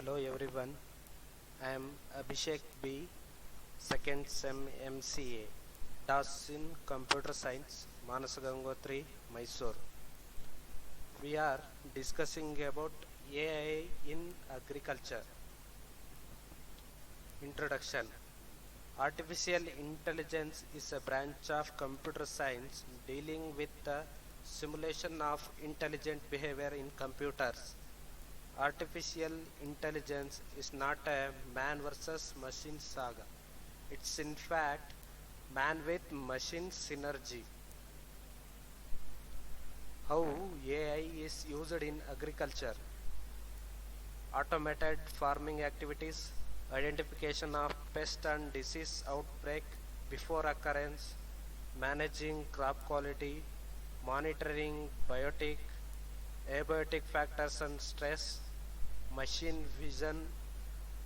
Hello everyone, I am Abhishek B, second SEM MCA, DAS in Computer Science, Manasagangotri, Mysore. We are discussing about AI in Agriculture. Introduction. Artificial intelligence is a branch of computer science dealing with the simulation of intelligent behavior in computers. Artificial intelligence is not a man versus machine saga. It's in fact man with machine synergy. How AI is used in agriculture. Automated farming activities, identification of pest and disease outbreak before occurrence, managing crop quality, monitoring abiotic factors and stress, machine vision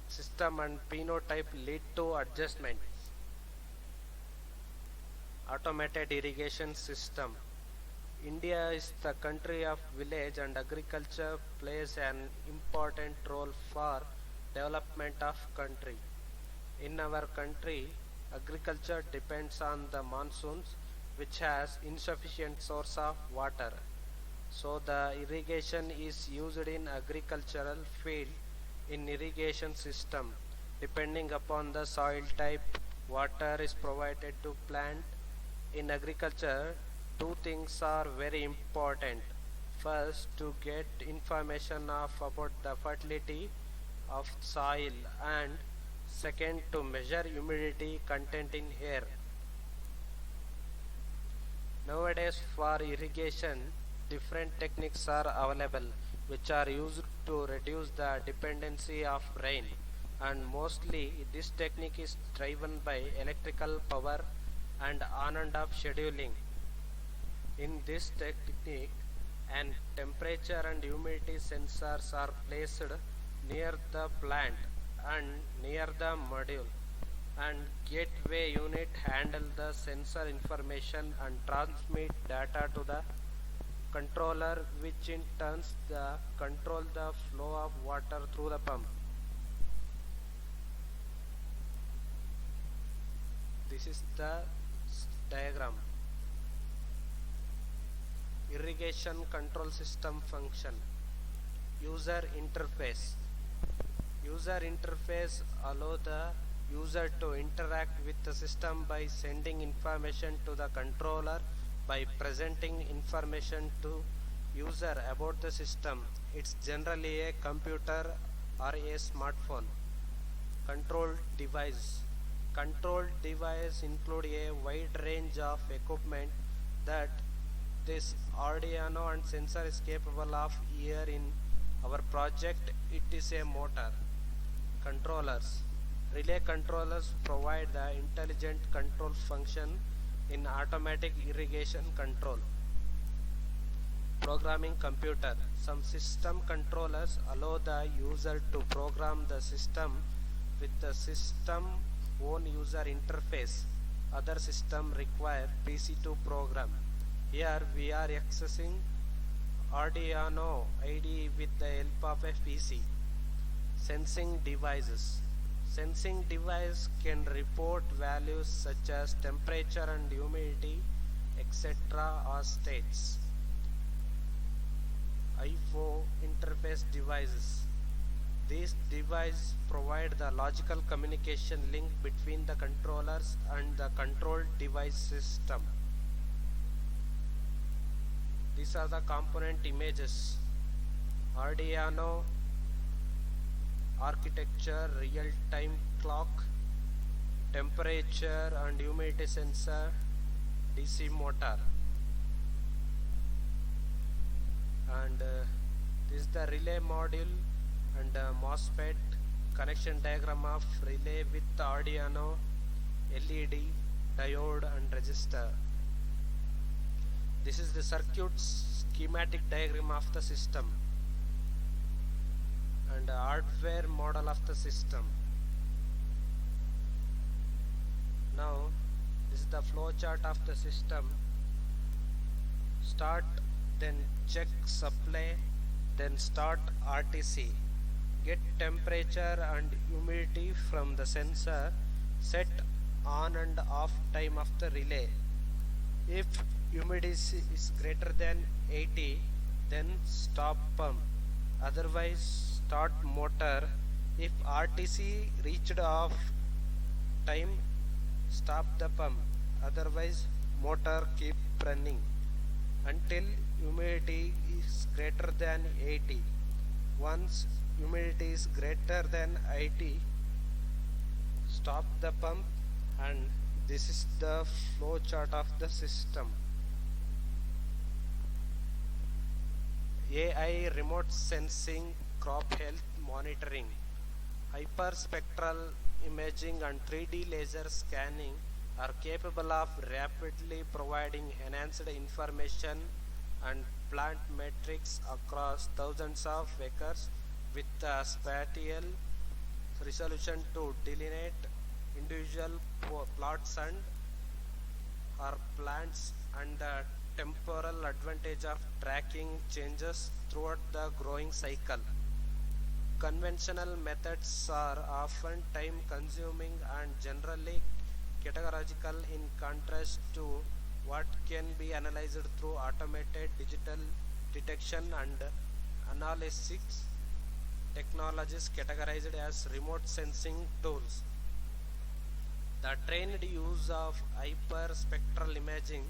system and phenotype lead to adjustment. Automated irrigation system. India is the country of village and agriculture plays an important role for development of country. In our country, agriculture depends on the monsoons which has insufficient source of water. So the irrigation is used in agricultural field in irrigation system. Depending upon the soil type, water is provided to plant. In agriculture, two things are very important. First, to get information about the fertility of soil, and second, to measure humidity content in air. Nowadays, for irrigation, different techniques are available which are used to reduce the dependency of rain, and mostly this technique is driven by electrical power and on and off scheduling. In this technique, an temperature and humidity sensors are placed near the plant and near the module, and gateway unit handle the sensor information and transmit data to the controller, which in turn control the flow of water through the pump. This is the diagram. Irrigation control system function. User interface. User interface allows the user to interact with the system by sending information to the controller by presenting information to user about the system. It's generally a computer or a smartphone. Control device. Control device include a wide range of equipment that this Arduino and sensor is capable of. Here in our project, it is a motor. Controllers. Relay controllers provide the intelligent control function in automatic irrigation control. Programming computer. Some system controllers allow the user to program the system with the system own user interface. Other system require PC to program. Here we are accessing Arduino IDE with the help of a PC. Sensing devices. Sensing device can report values such as temperature and humidity, etc. or states. I/O interface devices. These devices provide the logical communication link between the controllers and the control device system. These are the component images. Arduino architecture, real-time clock, temperature and humidity sensor, DC motor, and this is the relay module and MOSFET connection diagram of relay with Arduino, LED, diode and resistor. This is the circuit schematic diagram of the system and hardware model of the system. Now this is the flow chart of the system. Start, then check supply, then start RTC. get temperature and humidity from the sensor, set on and off time of the relay. If humidity is greater than 80, then stop pump, otherwise start motor. If RTC reached off time, stop the pump, otherwise motor keep running until humidity is greater than 80. Once humidity is greater than 80, stop the pump, and this is the flow chart of the system. AI remote sensing, crop health monitoring, hyperspectral imaging and 3D laser scanning are capable of rapidly providing enhanced information and plant metrics across thousands of acres with spatial resolution to delineate individual plots and or plants, and the temporal advantage of tracking changes throughout the growing cycle. Conventional methods are often time consuming and generally categorical, in contrast to what can be analyzed through automated digital detection and analytics technologies categorized as remote sensing tools. The trained use of hyperspectral imaging,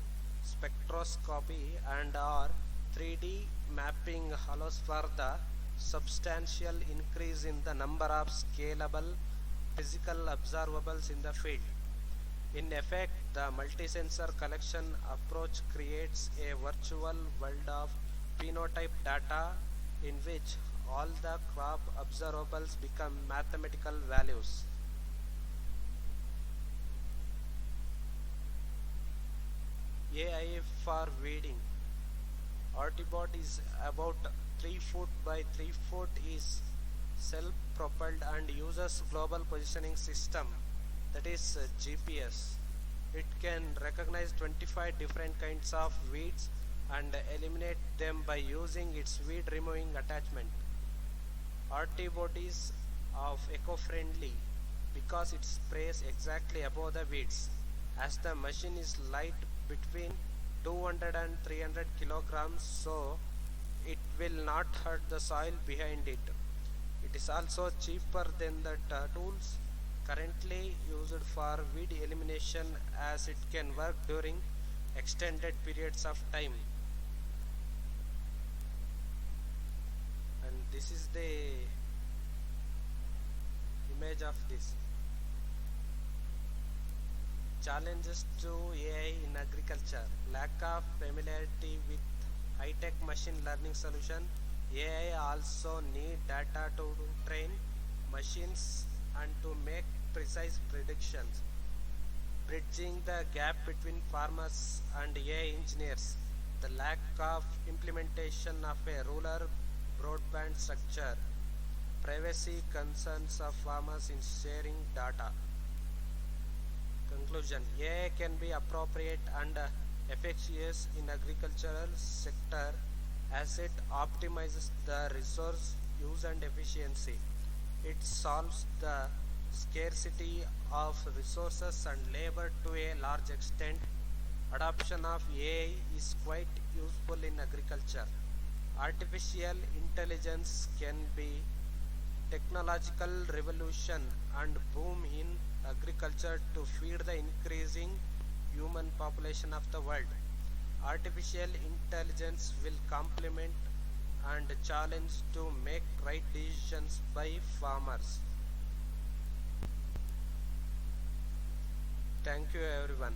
spectroscopy and or 3D mapping allows for the substantial increase in the number of scalable physical observables in the field. In effect, the multi-sensor collection approach creates a virtual world of phenotype data in which all the crop observables become mathematical values. AI for weeding. Artibot is about 3 foot by 3 foot, is self-propelled and uses global positioning system, that is GPS. It can recognize 25 different kinds of weeds and eliminate them by using its weed removing attachment. Artibot is of eco-friendly because it sprays exactly above the weeds, as the machine is light between 200 and 300 kilograms, so it will not hurt the soil behind it. It is also cheaper than the tools currently used for weed elimination, as it can work during extended periods of time. And this is the image of this. Challenges to AI in agriculture: lack of familiarity with high-tech machine learning solution. AI also need data to train machines and to make precise predictions. Bridging the gap between farmers and AI engineers: the lack of implementation of a rural broadband structure, privacy concerns of farmers in sharing data. Conclusion: AI can be appropriate and efficacious in agricultural sector as it optimizes the resource use and efficiency. It solves the scarcity of resources and labor to a large extent. Adoption of AI is quite useful in agriculture. Artificial intelligence can be technological revolution and boom in agriculture to feed the increasing human population of the world. Artificial intelligence will complement and challenge to make right decisions by farmers. Thank you everyone.